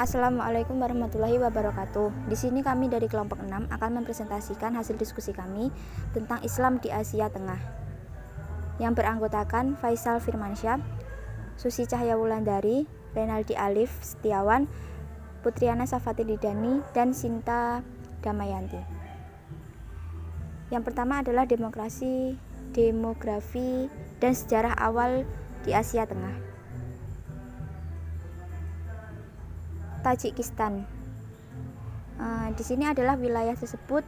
Assalamualaikum warahmatullahi wabarakatuh. Di sini kami dari kelompok 6 akan mempresentasikan hasil diskusi kami tentang Islam di Asia Tengah yang beranggotakan Faisal Firmansyah, Susi Cahyawulandari, Renaldi Alif Setiawan, Putriana Safati Lidani, dan Sinta Damayanti. Yang pertama adalah demografi, dan sejarah awal di Asia Tengah. Tajikistan. Di sini adalah wilayah tersebut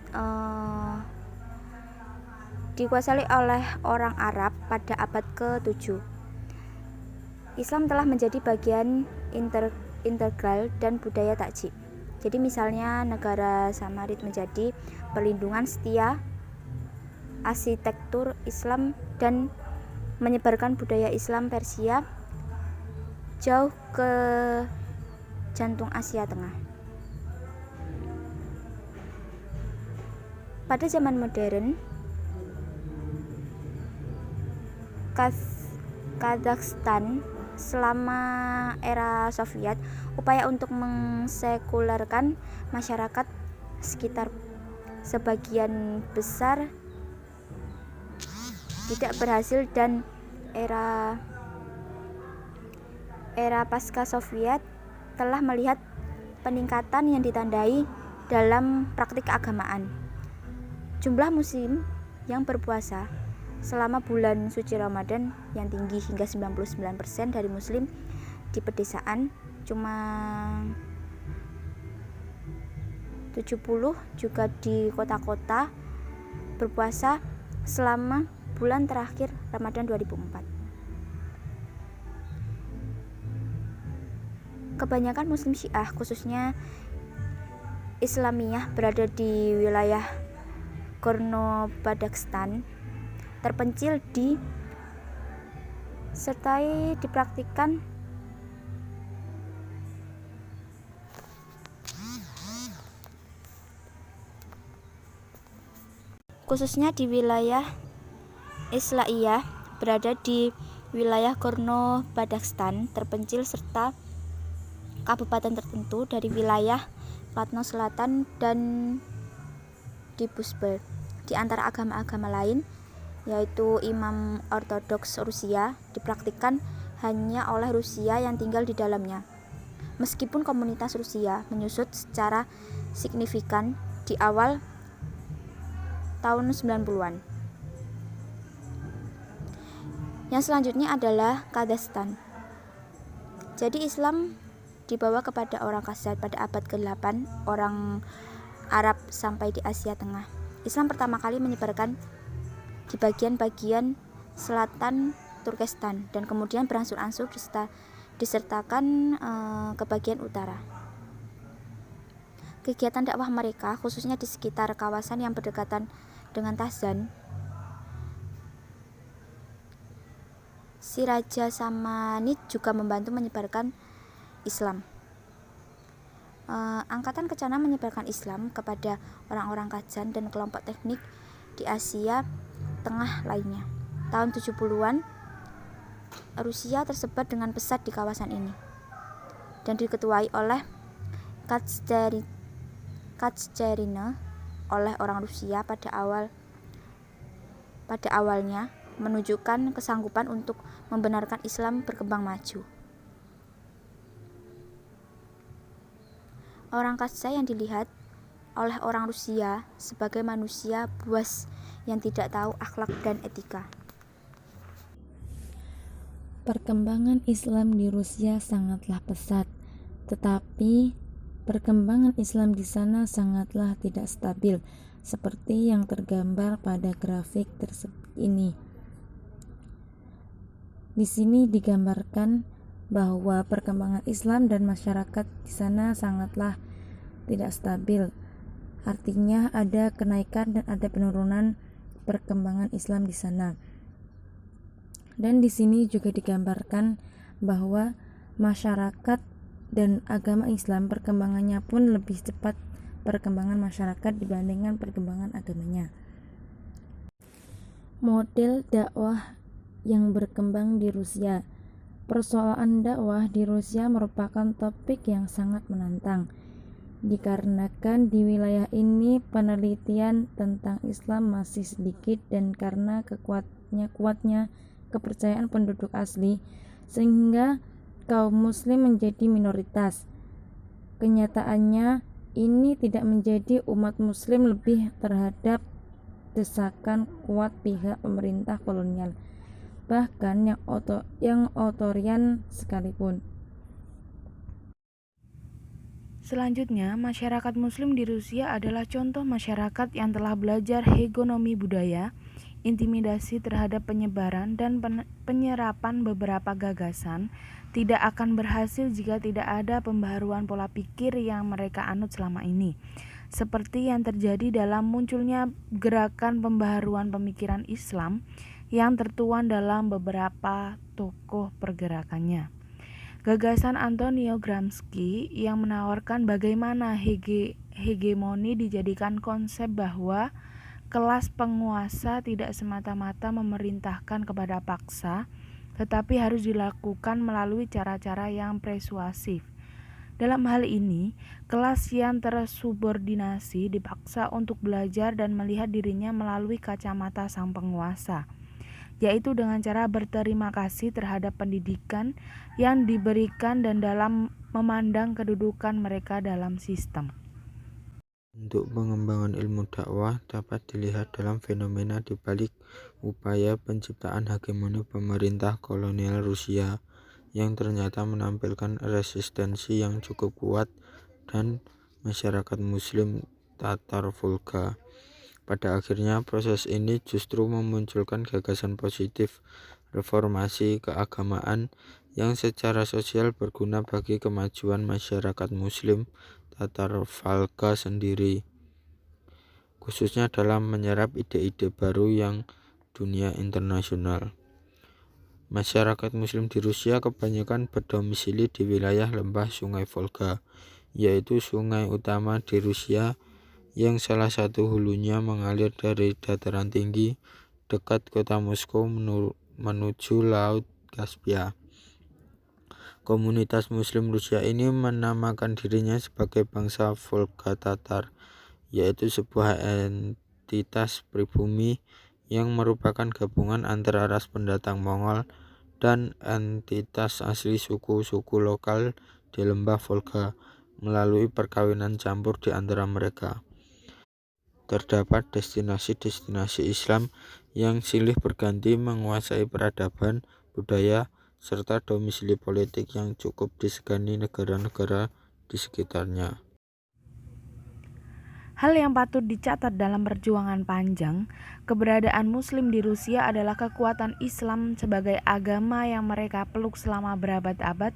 dikuasai oleh orang Arab pada abad ke-7. Islam telah menjadi bagian integral dan budaya Tajik. Jadi misalnya negara Samarit menjadi perlindungan setia arsitektur Islam dan menyebarkan budaya Islam Persia jauh ke jantung Asia Tengah. Pada zaman modern, Kazakhstan selama era Soviet, upaya untuk mengsekulerkan masyarakat sekitar sebagian besar tidak berhasil, dan era pasca Soviet telah melihat peningkatan yang ditandai dalam praktik keagamaan. Jumlah muslim yang berpuasa selama bulan suci Ramadan yang tinggi hingga 99% dari muslim di pedesaan, cuma 70 juga di kota-kota berpuasa selama bulan terakhir Ramadan 2004. Kebanyakan muslim Syiah, khususnya Islamiyah, berada di wilayah Gorno-Badakhshan, terpencil sertai dipraktikkan khususnya di wilayah Islaiyah, berada di wilayah Gorno-Badakhshan terpencil, serta kabupaten tertentu dari wilayah Patno Selatan dan di Busber. Di antara agama-agama lain, yaitu Imam Ortodoks Rusia, dipraktikkan hanya oleh Rusia yang tinggal di dalamnya. Meskipun komunitas Rusia menyusut secara signifikan di awal tahun 90-an. Yang selanjutnya adalah Kazakhstan. Jadi Islam dibawa kepada orang Kazakh pada abad ke-8 orang Arab sampai di Asia Tengah. Islam pertama kali menyebarkan di bagian-bagian selatan Turkestan dan kemudian berangsur-angsur disertakan ke bagian utara. Kegiatan dakwah mereka, khususnya di sekitar kawasan yang berdekatan dengan Tazan, si Raja Samanid juga membantu menyebarkan Islam. Angkatan Kencana menyebarkan Islam kepada orang-orang Kazakh dan kelompok teknik di Asia Tengah lainnya. Tahun 70-an, Rusia tersebar dengan pesat di kawasan ini dan diketuai oleh Kachterina oleh orang Rusia pada awalnya menunjukkan kesanggupan untuk membenarkan Islam berkembang maju. Orang Kazakh yang dilihat oleh orang Rusia sebagai manusia buas yang tidak tahu akhlak dan etika. Perkembangan Islam di Rusia sangatlah pesat, tetapi perkembangan Islam di sana sangatlah tidak stabil, seperti yang tergambar pada grafik tersebut ini. Di sini digambarkan bahwa perkembangan Islam dan masyarakat di sana sangatlah tidak stabil. Artinya ada kenaikan dan ada penurunan perkembangan Islam di sana. Dan di sini juga digambarkan bahwa masyarakat dan agama Islam perkembangannya pun lebih cepat perkembangan masyarakat dibandingkan perkembangan agamanya. Model dakwah yang berkembang di Rusia. Persoalan dakwah di Rusia merupakan topik yang sangat menantang, dikarenakan di wilayah ini penelitian tentang Islam masih sedikit dan karena kuatnya kepercayaan penduduk asli, sehingga kaum muslim menjadi minoritas. Kenyataannya, ini tidak menjadi umat muslim lebih terhadap desakan kuat pihak pemerintah kolonial, bahkan yang otorian sekalipun. Selanjutnya, masyarakat Muslim di Rusia adalah contoh masyarakat yang telah belajar hegemonia budaya, intimidasi terhadap penyebaran dan penyerapan beberapa gagasan tidak akan berhasil jika tidak ada pembaharuan pola pikir yang mereka anut selama ini, seperti yang terjadi dalam munculnya gerakan pembaharuan pemikiran Islam yang tertuang dalam beberapa tokoh pergerakannya. Gagasan Antonio Gramsci yang menawarkan bagaimana hegemoni dijadikan konsep bahwa kelas penguasa tidak semata-mata memerintahkan kepada paksa, tetapi harus dilakukan melalui cara-cara yang persuasif. Dalam hal ini, kelas yang tersubordinasi dipaksa untuk belajar dan melihat dirinya melalui kacamata sang penguasa, yaitu dengan cara berterima kasih terhadap pendidikan yang diberikan dan dalam memandang kedudukan mereka dalam sistem. Untuk pengembangan ilmu dakwah dapat dilihat dalam fenomena di balik upaya penciptaan hegemoni pemerintah kolonial Rusia yang ternyata menampilkan resistensi yang cukup kuat dan masyarakat muslim Tatar Volga. Pada akhirnya proses ini justru memunculkan gagasan positif reformasi keagamaan yang secara sosial berguna bagi kemajuan masyarakat muslim Tatar Volga sendiri, khususnya dalam menyerap ide-ide baru yang dunia internasional. Masyarakat muslim di Rusia kebanyakan berdomisili di wilayah lembah Sungai Volga, yaitu sungai utama di Rusia yang salah satu hulunya mengalir dari dataran tinggi dekat kota Moskow menuju Laut Kaspia. Komunitas muslim Rusia ini menamakan dirinya sebagai bangsa Volga Tatar, yaitu sebuah entitas pribumi yang merupakan gabungan antara ras pendatang Mongol dan entitas asli suku-suku lokal di lembah Volga melalui perkawinan campur di antara mereka. Terdapat destinasi-destinasi Islam yang silih berganti menguasai peradaban, budaya, serta domisili politik yang cukup disegani negara-negara di sekitarnya. Hal yang patut dicatat dalam perjuangan panjang, keberadaan Muslim di Rusia adalah kekuatan Islam sebagai agama yang mereka peluk selama berabad-abad,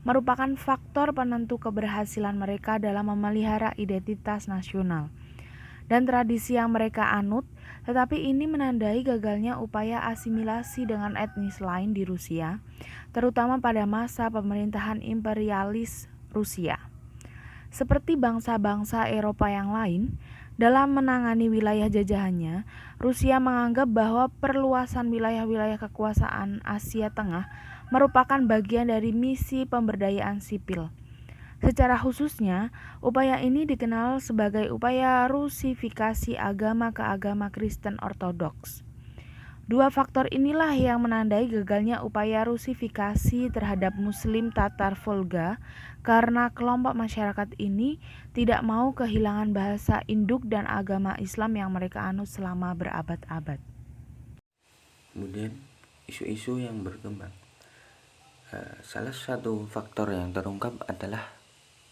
merupakan faktor penentu keberhasilan mereka dalam memelihara identitas nasional dan tradisi yang mereka anut, tetapi ini menandai gagalnya upaya asimilasi dengan etnis lain di Rusia, terutama pada masa pemerintahan imperialis Rusia. Seperti bangsa-bangsa Eropa yang lain, dalam menangani wilayah jajahannya, Rusia menganggap bahwa perluasan wilayah-wilayah kekuasaan Asia Tengah merupakan bagian dari misi pemberdayaan sipil. Secara khususnya, upaya ini dikenal sebagai upaya rusifikasi agama ke agama Kristen Ortodoks. Dua faktor inilah yang menandai gagalnya upaya rusifikasi terhadap Muslim Tatar Volga karena kelompok masyarakat ini tidak mau kehilangan bahasa induk dan agama Islam yang mereka anut selama berabad-abad. Kemudian isu-isu yang berkembang. Salah satu faktor yang terungkap adalah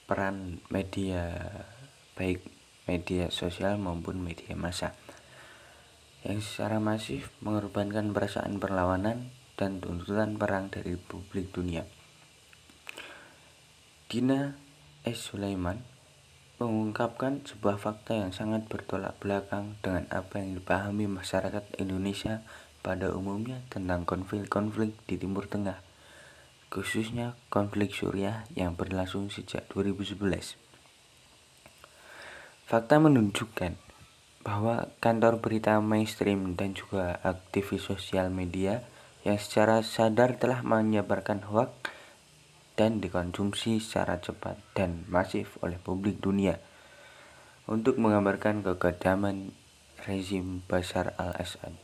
peran media, baik media sosial maupun media massa, yang secara masif mengorbankan perasaan perlawanan dan tuntutan perang dari publik dunia. Dina S. Sulaiman mengungkapkan sebuah fakta yang sangat bertolak belakang dengan apa yang dipahami masyarakat Indonesia pada umumnya tentang konflik-konflik di Timur Tengah, khususnya konflik Suriah yang berlangsung sejak 2011. Fakta menunjukkan bahwa kantor berita mainstream dan juga aktivis sosial media yang secara sadar telah menyebarkan hoaks dan dikonsumsi secara cepat dan masif oleh publik dunia untuk menggambarkan kekejaman rezim Bashar al-Assad.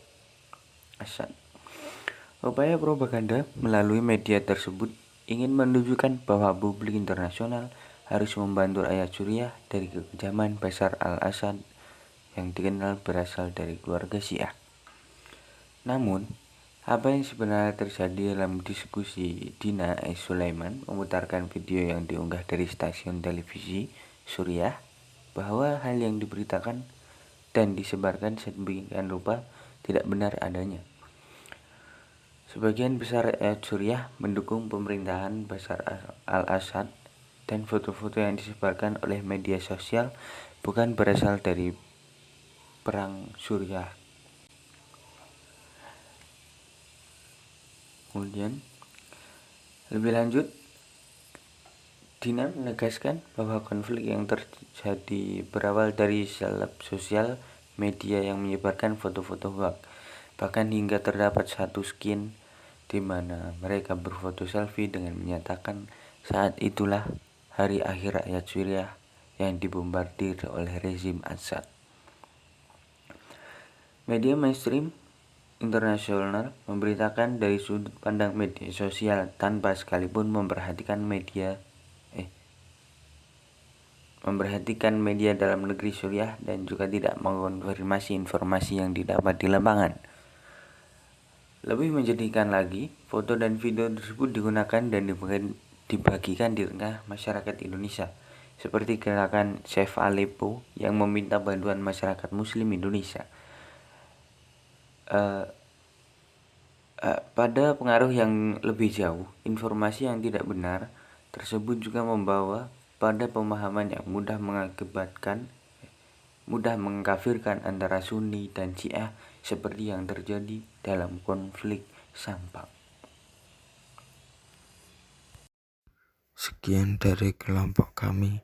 Upaya propaganda melalui media tersebut ingin menunjukkan bahwa publik internasional harus membantu rakyat Suriah dari kekejaman Bashar al-Assad yang dikenal berasal dari keluarga Syiah. Namun, apa yang sebenarnya terjadi dalam diskusi? Dina Sulaiman memutarkan video yang diunggah dari stasiun televisi Suriah bahwa hal yang diberitakan dan disebarkan sedemikian rupa tidak benar adanya. Sebagian besar rakyat Suriah mendukung pemerintahan Bashar al-Assad dan foto-foto yang disebarkan oleh media sosial bukan berasal dari perang Suriah. Kemudian, lebih lanjut, Dina menegaskan bahwa konflik yang terjadi berawal dari seleb sosial media yang menyebarkan foto-foto hoaks. Bahkan hingga terdapat satu skin di mana mereka berfoto selfie dengan menyatakan saat itulah hari akhir rakyat Suriah yang dibombardir oleh rezim Assad. Media mainstream internasional memberitakan dari sudut pandang media sosial tanpa sekalipun memperhatikan media dalam negeri Suriah dan juga tidak mengkonfirmasi informasi yang didapat di lapangan. Lebih menjadikan lagi, foto dan video tersebut digunakan dan dibagikan di tengah masyarakat Indonesia, seperti gerakan Save Aleppo yang meminta bantuan masyarakat Muslim Indonesia. Pada pengaruh yang lebih jauh, informasi yang tidak benar tersebut juga membawa pada pemahaman yang mudah mengkafirkan antara Sunni dan Syiah seperti yang terjadi dalam konflik Sampang. Sekian dari kelompok kami.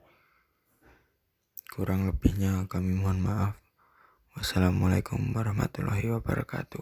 Kurang lebihnya kami mohon maaf. Wassalamualaikum warahmatullahi wabarakatuh.